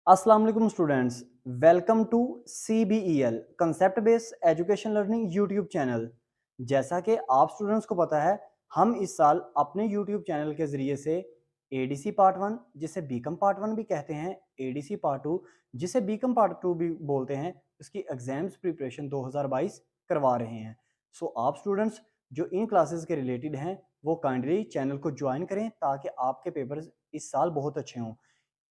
अस्सलाम वालेकुम students, welcome to CBEL concept based education learning YouTube channel. जैसा कि आप स्टूडेंट्स को पता है, हम इस साल अपने यूट्यूब चैनल के ज़रिए से ADC पार्ट 1 जिसे बीकम पार्ट 1 भी कहते हैं, ADC पार्ट 2 जिसे बीकम पार्ट 2 भी बोलते हैं, उसकी एग्जाम्स प्रिपरेशन 2022 करवा रहे हैं। सो आप स्टूडेंट्स जो इन क्लासेस के रिलेटेड हैं वो काइंडली चैनल को ज्वाइन करें ताकि आपके पेपर्स इस साल बहुत अच्छे हों।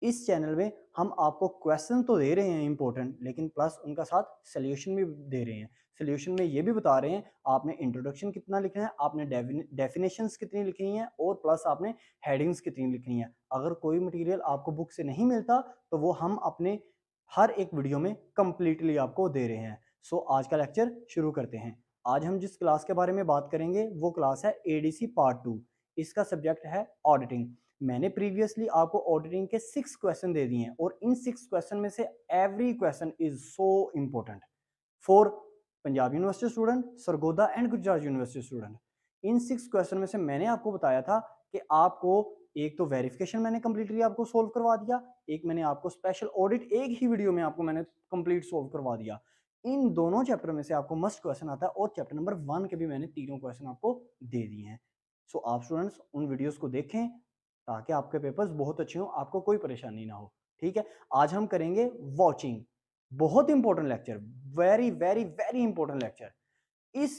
इस चैनल में हम आपको क्वेश्चन तो दे रहे हैं इंपॉर्टेंट, लेकिन प्लस उनका साथ सोल्यूशन भी दे रहे हैं। सोल्यूशन में ये भी बता रहे हैं आपने इंट्रोडक्शन कितना लिखना है, आपने डेफिनेशंस कितनी लिखनी है और प्लस आपने हेडिंग्स कितनी लिखनी है। अगर कोई मटेरियल आपको बुक से नहीं मिलता तो वो हम अपने हर एक वीडियो में कंप्लीटली आपको दे रहे हैं। सो आज का लेक्चर शुरू करते हैं। आज हम जिस क्लास के बारे में बात करेंगे वो क्लास है ADC पार्ट 2। इसका सब्जेक्ट है ऑडिटिंग। मैंने प्रीवियसली आपको ऑडिटिंग के 6 क्वेश्चन दे दिए हैं और इन 6 क्वेश्चन में से every question is so important for Punjab university student, Sargodha and Gujarat university student. In 6 question में से मैंने आपको बताया था कि आपको एक तो वेरिफिकेशन मैंने कंप्लीटली आपको सोल्व करवा दिया, एक मैंने आपको स्पेशल ऑडिट एक ही वीडियो में आपको मैंने कंप्लीट सोल्व करवा दिया। इन दोनों चैप्टर में से आपको मस्ट क्वेश्चन आता है और चैप्टर नंबर 1 के भी मैंने तीनों क्वेश्चन आपको दे दिए हैं। सो आप स्टूडेंट्स उन वीडियोस को देखें ताकि आपके पेपर्स बहुत अच्छे हों, आपको कोई परेशानी ना हो। ठीक है, आज हम करेंगे वॉचिंग। बहुत important lecture, very very very important lecture. इस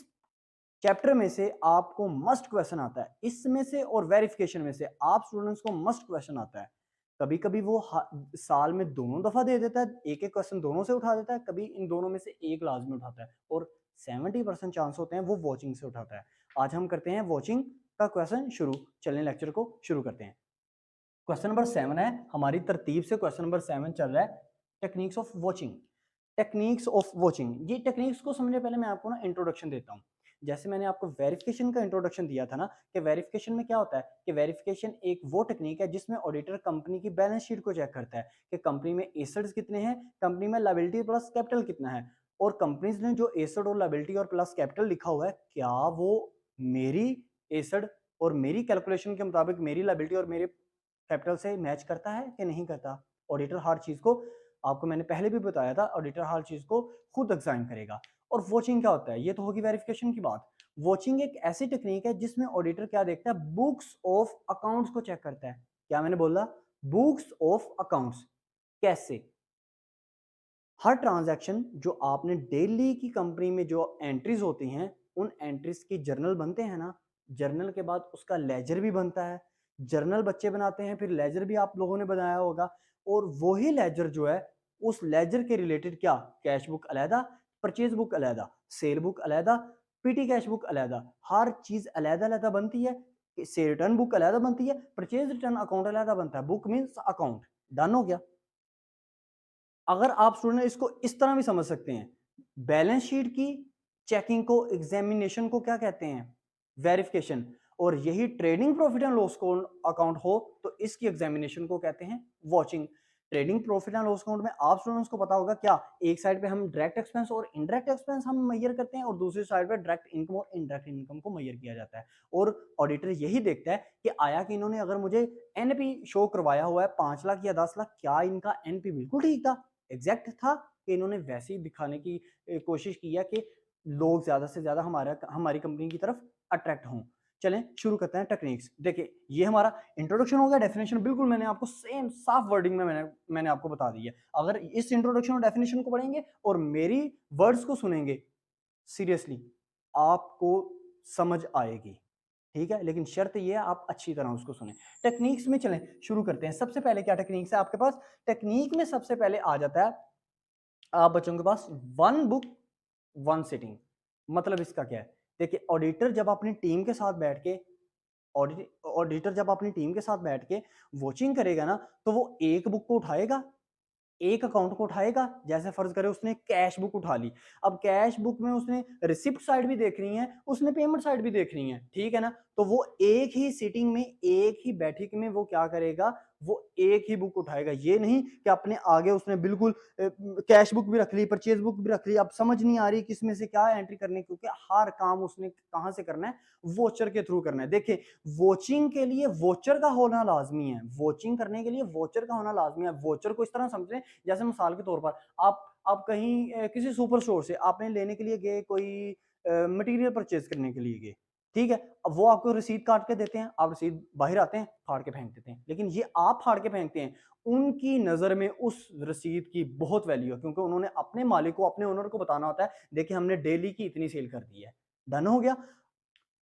चैप्टर में से आपको मस्ट क्वेश्चन आता है, इसमें से और वेरिफिकेशन में से आप स्टूडेंट्स को मस्ट क्वेश्चन आता है। कभी कभी वो साल में दोनों दफा दे देता है, एक एक क्वेश्चन दोनों से उठा देता है, कभी इन दोनों में से एक लाजमी उठाता है और 70% चांस होते हैं वो वॉचिंग से उठाता है। आज हम करते हैं वॉचिंग का क्वेश्चन शुरू। चलें लेक्चर को शुरू करते हैं। क्वेश्चन नंबर 7 है, हमारी तरतीब से क्वेश्चन नंबर 7 चल रहा है, techniques of watching. Techniques of watching, ये टेक्निक्स को समझने पहले मैं आपको ना इंट्रोडक्शन देता हूँ। जैसे मैंने आपको वेरिफिकेशन का इंट्रोडक्शन दिया था ना, कि वेरिफिकेशन में क्या होता है कि वेरिफिकेशन एक वो टेक्निक है जिसमें ऑडिटर कंपनी की बैलेंस शीट को चेक करता है कि कंपनी में एसेट्स कितने हैं, कंपनी में लायबिलिटी प्लस कैपिटल कितना है, और कंपनीज ने जो एसेट और लायबिलिटी और प्लस कैपिटल लिखा हुआ है क्या वो मेरी एसेट और मेरी कैलकुलेशन के मुताबिक मेरी लायबिलिटी और मेरे कैपिटल से मैच करता है कि नहीं करता। ऑडिटर हर चीज को, आपको मैंने पहले भी बताया था, ऑडिटर हर चीज को खुद एग्जामिन करेगा। और वॉचिंग क्या होता है, ये तो होगी वेरिफिकेशन की बात। वॉचिंग एक ऐसी टेक्निक है जिसमें ऑडिटर क्या देखता है, बुक्स ऑफ अकाउंट्स को चेक करता है। क्या मैंने बोला, बुक्स ऑफ अकाउंट्स। कैसे, हर ट्रांजैक्शन जो आपने डेली की कंपनी में जो एंट्रीज होती हैं उन एंट्रीज की जर्नल बनते हैं ना, जर्नल के बाद उसका लेजर भी बनता है। जर्नल बच्चे बनाते हैं, फिर लेजर भी आप लोगों ने बनाया होगा, और वही लेजर जो है उस लेजर के रिलेटेड क्या, कैश बुक अलहदा, परचेज बुक अलहदा, सेल बुक अलहदा, पीटी कैश बुक अलहदा, हर चीज अलहदा अलहदा बनती है। से रिटर्न बुक अलहदा बनती है, परचेज रिटर्न अकाउंट अलहदा बनता है। Book means account. डन हो गया। अगर आप स्टूडेंट इसको इस तरह भी समझ सकते हैं, बैलेंस शीट की चेकिंग को, एग्जामिनेशन को क्या कहते हैं, वेरिफिकेशन। और यही trading profit and loss account हो तो इसकी एग्जामिनेशन को कहते हैं watching. Trading profit and loss account में आप स्टूडेंट्स को पता होगा क्या, एक साइड पे हम डायरेक्ट एक्सपेंस और इनडायरेक्ट एक्सपेंस हम मैयर करते हैं और दूसरी साइड पे डायरेक्ट इनकम और इनडायरेक्ट इनकम को मैयर किया जाता है। और ऑडिटर यही देखता है कि आया कि इन्होंने अगर मुझे एनपी शो करवाया हुआ है 5 लाख या 10 लाख, क्या इनका एनपी बिल्कुल ठीक था, एग्जैक्ट था, कि इन्होंने वैसे ही दिखाने की कोशिश की है कि लोग ज्यादा से ज्यादा हमारी कंपनी की तरफ अट्रैक्ट हों। चलें शुरू करते हैं टेक्निक्स। देखिए ये हमारा इंट्रोडक्शन हो गया, डेफिनेशन बिल्कुल मैंने आपको सेम साफ वर्डिंग में मैंने आपको बता दी है। अगर इस इंट्रोडक्शन और डेफिनेशन को पढ़ेंगे और मेरी वर्ड्स को सुनेंगे, सीरियसली आपको समझ आएगी। ठीक है, लेकिन शर्त ये है आप अच्छी तरह उसको सुने। टेक्निक्स में चलें शुरू करते हैं। सबसे पहले क्या टेक्निक्स है आपके पास, टेक्निक में सबसे पहले आ जाता है आप बच्चों के पास वन बुक वन सिटिंग। मतलब इसका क्या है, देखिए ऑडिटर जब अपनी टीम के साथ बैठ के ऑडिटर जब अपनी टीम के साथ बैठ के वॉचिंग करेगा ना, तो वो एक बुक को उठाएगा, एक अकाउंट को उठाएगा। जैसे फर्ज करें उसने कैश बुक उठा ली, अब कैश बुक में उसने रिसिप्ट साइड भी देख रही है, उसने पेमेंट साइड भी देख रही है, ठीक है ना। तो वो एक ही सीटिंग में, एक ही बैठक में वो क्या करेगा, वो एक ही बुक उठाएगा। ये नहीं कि अपने आगे उसने बिल्कुल कैश बुक भी रख ली, परचेज बुक भी रख ली, अब समझ नहीं आ रही किस में से क्या एंट्री करनी, क्योंकि हर काम उसने कहाँ से करना है, वोचर के थ्रू करना है। देखिए, वोचिंग के लिए वोचर का होना लाजमी है, वोचिंग करने के लिए वोचर का होना लाजमी है। वोचर को इस तरह समझें, जैसे मिसाल के तौर पर आप कहीं किसी सुपर स्टोर से आपने लेने के लिए गए, कोई मटेरियल परचेज करने के लिए गए, ठीक है। अब वो आपको रसीद काट के देते हैं, आप रसीद बाहर आते हैं, फाड़ के फेंक देते हैं, लेकिन ये आप फाड़ के फेंकते हैं, उनकी नजर में उस रसीद की बहुत वैल्यू है, क्योंकि उन्होंने अपने मालिक को, अपने ओनर को बताना होता है, देखिए हमने डेली की इतनी सेल कर दी है, डन हो गया।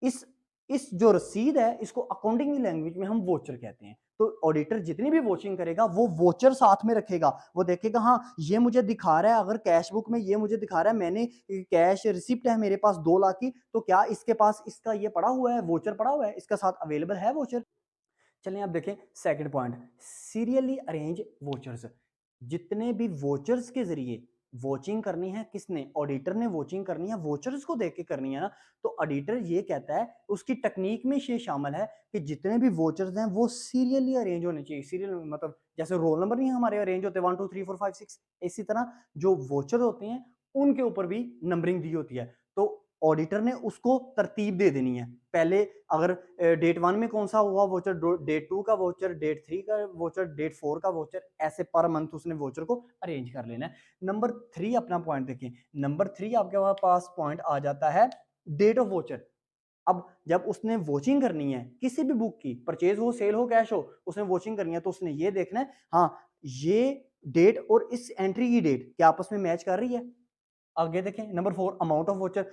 इस इस जो रसीद है, इसको अकाउंटिंग की लैंग्वेज में हम वोचर कहते हैं। तो ऑडिटर जितनी भी वॉचिंग करेगा, वो वोचर साथ में रखेगा। वो देखेगा, हाँ ये मुझे दिखा रहा है, अगर कैश बुक में ये मुझे दिखा रहा है, मैंने कैश रिसिप्ट है मेरे पास 2 लाख की, तो क्या इसके पास इसका ये पड़ा हुआ है, वोचर पड़ा हुआ है, इसका साथ अवेलेबल है वोचर। चलिए आप देखें second point, serially arrange vouchers. जितने भी वोचर्स के जरिए वोचिंग करनी है, किसने, ऑडिटर ने वोचिंग करनी है, वोचर्स को देख के करनी है ना, तो ऑडिटर ये कहता है, उसकी टेक्निक में ये शामिल है कि जितने भी वोचर्स हैं वो सीरियली अरेंज होने चाहिए। सीरियल मतलब जैसे रोल नंबर नहीं हमारे अरेंज होते 1 2 3 4 5 6, इसी तरह जो वोचर होते हैं उनके ऊपर भी नंबरिंग दी होती है। तो ऑडिटर ने उसको तरतीब दे देनी है। पहले अगर डेट 1 में कौन सा हुआ वोचर, डेट 2 का वोचर, डेट 3 का वोचर, डेट 4 का वोचर, ऐसे पर मंथ उसने वोचर को अरेंज कर लेना है। नंबर 3 अपना पॉइंट देखिए, नंबर 3 आपके पास पॉइंट आ जाता है डेट ऑफ वोचर। अब जब उसने वोचिंग करनी है किसी भी बुक की, परचेज हो, सेल हो, कैश हो, उसने वोचिंग करनी है, तो उसने ये देखना है, हाँ ये डेट और इस एंट्री की डेट क्या आपस में मैच कर रही है। आगे देखें नंबर 4, अमाउंट ऑफ वोचर।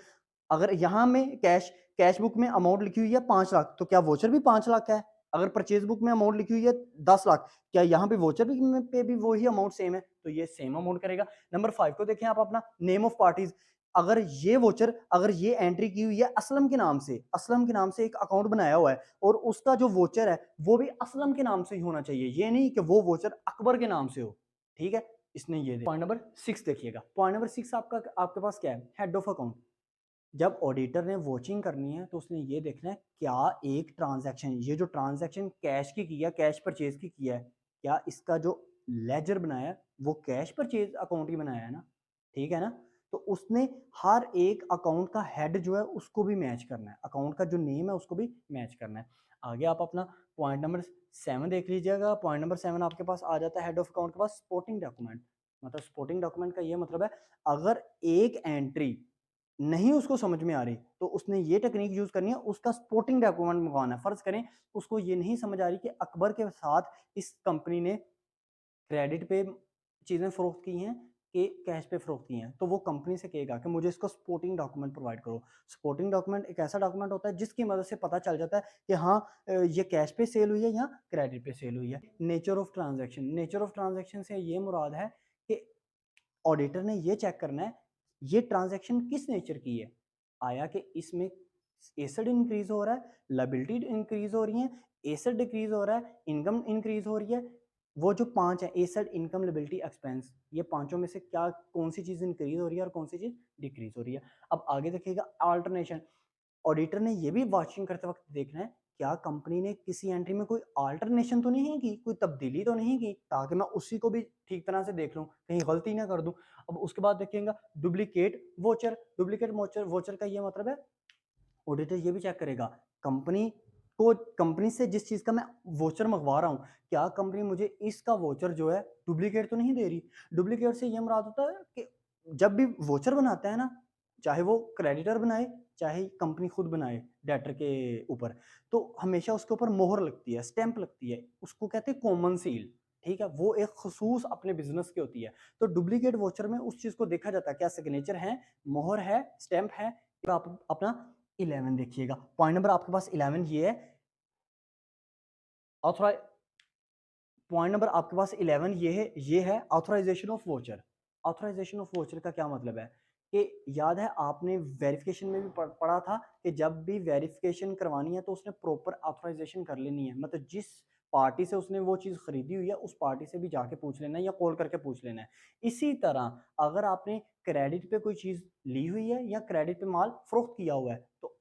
अगर यहां में कैश बुक में अमाउंट लिखी हुई है 5 लाख, तो क्या वोचर भी 5 लाख है। अगर परचेज बुक में अमाउंट लिखी हुई है 10 लाख, क्या यहाँ पे वोचर भी पे भी वही अमाउंट सेम है, तो ये सेम अमाउंट करेगा। नंबर 5 को देखें आप अपना, नेम ऑफ पार्टीज। अगर ये वोचर, अगर ये एंट्री की हुई है असलम के नाम से, असलम के नाम से एक अकाउंट बनाया हुआ है, और उसका जो वोचर है वो भी असलम के नाम से ही होना चाहिए, ये नहीं कि वो वोचर अकबर के नाम से हो, ठीक है। इसने ये पॉइंट नंबर 6 देखिएगा, पॉइंट नंबर 6 आपके पास क्या है, हेड ऑफ अकाउंट। जब ऑडिटर ने वॉचिंग करनी है, तो उसने ये देखना है क्या एक ट्रांजैक्शन, ये जो ट्रांजैक्शन कैश की किया, कैश परचेज की किया है, क्या इसका जो लेजर बनाया है वो कैश परचेज अकाउंट ही बनाया है ना, ठीक है ना। तो उसने हर एक अकाउंट का हेड जो है उसको भी मैच करना है, अकाउंट का जो नेम है उसको भी मैच करना है। आगे आप अपना पॉइंट नंबर 7 देख लीजिएगा। पॉइंट नंबर 7 आपके पास आ जाता है हेड ऑफ अकाउंट के पास सपोर्टिंग डॉक्यूमेंट। मतलब सपोर्टिंग डॉक्यूमेंट का ये मतलब है, अगर एक एंट्री नहीं उसको समझ में आ रही, तो उसने ये टेक्निक यूज करनी है, उसका सपोर्टिंग डॉक्यूमेंट मंगवाना है। फर्ज करें उसको ये नहीं समझ आ रही कि अकबर के साथ इस कंपनी ने क्रेडिट पे चीजें फरोख्त की हैं कि कैश पे फरोख्त की हैं, तो वो कंपनी से कहेगा कि मुझे इसको सपोर्टिंग डॉक्यूमेंट प्रोवाइड करो। सपोर्टिंग डॉक्यूमेंट एक ऐसा डॉक्यूमेंट होता है जिसकी मदद से पता चल जाता है कि हाँ ये कैश पे सेल हुई है या क्रेडिट पे सेल हुई है। Nature of transaction, nature of transaction से ये मुराद है कि ऑडिटर ने ये चेक करना है ये ट्रांजैक्शन किस नेचर की है। आया कि इसमें एसेट इंक्रीज हो रहा है, लायबिलिटी इंक्रीज हो रही है, एसेट डिक्रीज हो रहा है, इनकम इंक्रीज हो रही है। वो जो 5 है, एसेट, इनकम, लायबिलिटी, एक्सपेंस, ये पांचों में से क्या कौन सी चीज इंक्रीज हो रही है और कौन सी चीज डिक्रीज हो रही है। अब आगे देखिएगा अल्टरनेशन। ऑडिटर ने ये भी वॉचिंग करते वक्त देखना है क्या कंपनी ने किसी एंट्री में कोई अल्टरनेशन तो नहीं की, कोई तब्दीली तो नहीं की, ताकि मैं उसी को भी ठीक तरह से देख लूं, कहीं गलती ना कर दूं। अब उसके बाद देखेंगे duplicate voucher. Duplicate voucher, voucher का ये मतलब है ऑडिटर ये भी चेक करेगा कंपनी को, कंपनी से जिस चीज का मैं वोचर मंगवा रहा हूँ, क्या कंपनी मुझे इसका वोचर जो है डुप्लीकेट तो नहीं दे रही। डुप्लीकेट से ये मुराद होता है कि जब भी वोचर बनाता है ना, चाहे वो क्रेडिटर बनाए चाहे कंपनी खुद बनाए डेटर के ऊपर, तो हमेशा उसके ऊपर मोहर लगती है, स्टैंप लगती है, उसको कहते हैं कॉमन सील, ठीक है। वो एक खसूस अपने बिजनेस की होती है। तो डुप्लीकेट वोचर में उस चीज को देखा जाता है क्या सिग्नेचर है, मोहर है, स्टैंप है। तो आप अपना 11 देखिएगा, पॉइंट नंबर आपके पास 11 ये है ऑथराइज। पॉइंट नंबर आपके पास 11 ये है authorization of voucher. Authorization of voucher का क्या मतलब है कि याद है आपने वेरिफिकेशन में भी पढ़ा था कि जब भी वेरिफिकेशन करवानी है तो उसने प्रॉपर ऑथराइजेशन कर लेनी है, मतलब जिस पार्टी से उसने वो चीज़ खरीदी हुई है उस पार्टी से भी जाके पूछ लेना है या कॉल करके पूछ लेना है। इसी तरह अगर आपने क्रेडिट पे कोई चीज़ ली हुई है या क्रेडिट पे माल फरोख्त किया हुआ है, तो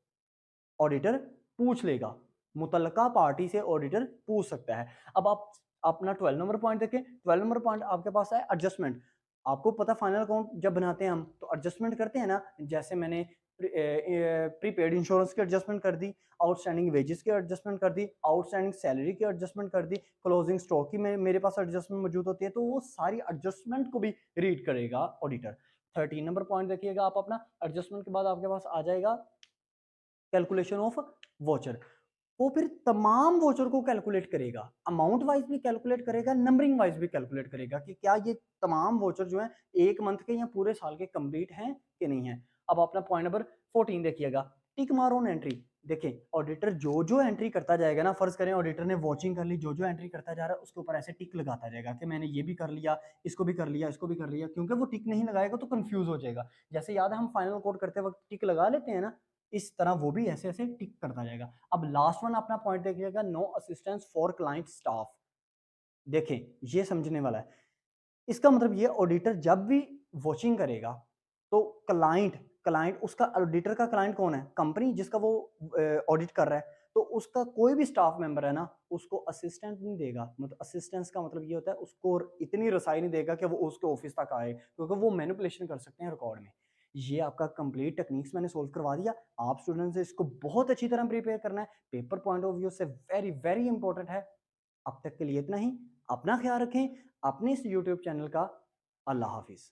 ऑडिटर पूछ लेगा, मुतलका पार्टी से ऑडिटर पूछ सकता है। अब आप अपना 12 नंबर पॉइंट देखें। 12 नंबर पॉइंट आपके पास है एडजस्टमेंट। आपको पता फाइनल अकाउंट जब बनाते हैं हम तो एडजस्टमेंट करते हैं ना, जैसे मैंने प्रीपेड इंश्योरेंस की एडजस्टमेंट कर दी, आउटस्टैंडिंग वेजेस की एडजस्टमेंट कर दी, आउटस्टैंडिंग सैलरी की एडजस्टमेंट कर दी, क्लोजिंग स्टॉक की मेरे पास एडजस्टमेंट मौजूद होती है, तो वो सारी एडजस्टमेंट को भी रीड करेगा ऑडिटर। 13 नंबर पॉइंट देखिएगा आप अपना, एडजस्टमेंट के बाद आपके पास आ जाएगा कैलकुलेशन ऑफ वोचर। वो फिर तमाम वोचर को कैलकुलेट करेगा, अमाउंट वाइज भी कैलकुलेट करेगा, नंबरिंग वाइज भी कैलकुलेट करेगा कि क्या ये तमाम वोचर जो है एक मंथ के या पूरे साल के कंप्लीट हैं कि नहीं है। अब अपना पॉइंट नंबर 14 देखिएगा, टिक मारो ऑन एंट्री। देखें ऑडिटर जो जो एंट्री करता जाएगा ना, फर्ज करें ऑडिटर ने वॉचिंग कर ली, जो जो एंट्री करता जा रहा है उसके ऊपर ऐसे टिक लगाता जाएगा कि मैंने ये भी कर लिया, इसको भी कर लिया, इसको भी कर लिया, क्योंकि वो टिक नहीं लगाएगा तो कंफ्यूज हो जाएगा। जैसे याद है हम फाइनल कोड करते वक्त टिक लगा लेते हैं ना, इस तरह वो भी ऐसे ऐसे टिक करता जाएगा। अब लास्ट वन अपना पॉइंट देखिएगा, no assistance for client staff. देखें ये समझने वाला है, इसका मतलब ये ऑडिटर जब भी वॉचिंग करेगा तो क्लाइंट क्लाइंट उसका ऑडिटर का क्लाइंट कौन है, कंपनी जिसका वो ऑडिट कर रहा है, तो उसका कोई भी स्टाफ मेंबर है ना उसको असिस्टेंट नहीं देगा। मतलब असिस्टेंस का मतलब ये होता है उसको इतनी रसाई नहीं देगा कि वो उसके ऑफिस तक आए, क्योंकि वो मैनिपुलेशन कर सकते हैं रिकॉर्ड में। ये आपका कंप्लीट टेक्निक्स मैंने सोल्व करवा दिया। आप स्टूडेंट से इसको बहुत अच्छी तरह प्रिपेयर करना है, पेपर पॉइंट ऑफ व्यू से वेरी वेरी इंपॉर्टेंट है। अब तक के लिए इतना ही। अपना ख्याल रखें, अपने इस यूट्यूब चैनल का। अल्लाह हाफिज।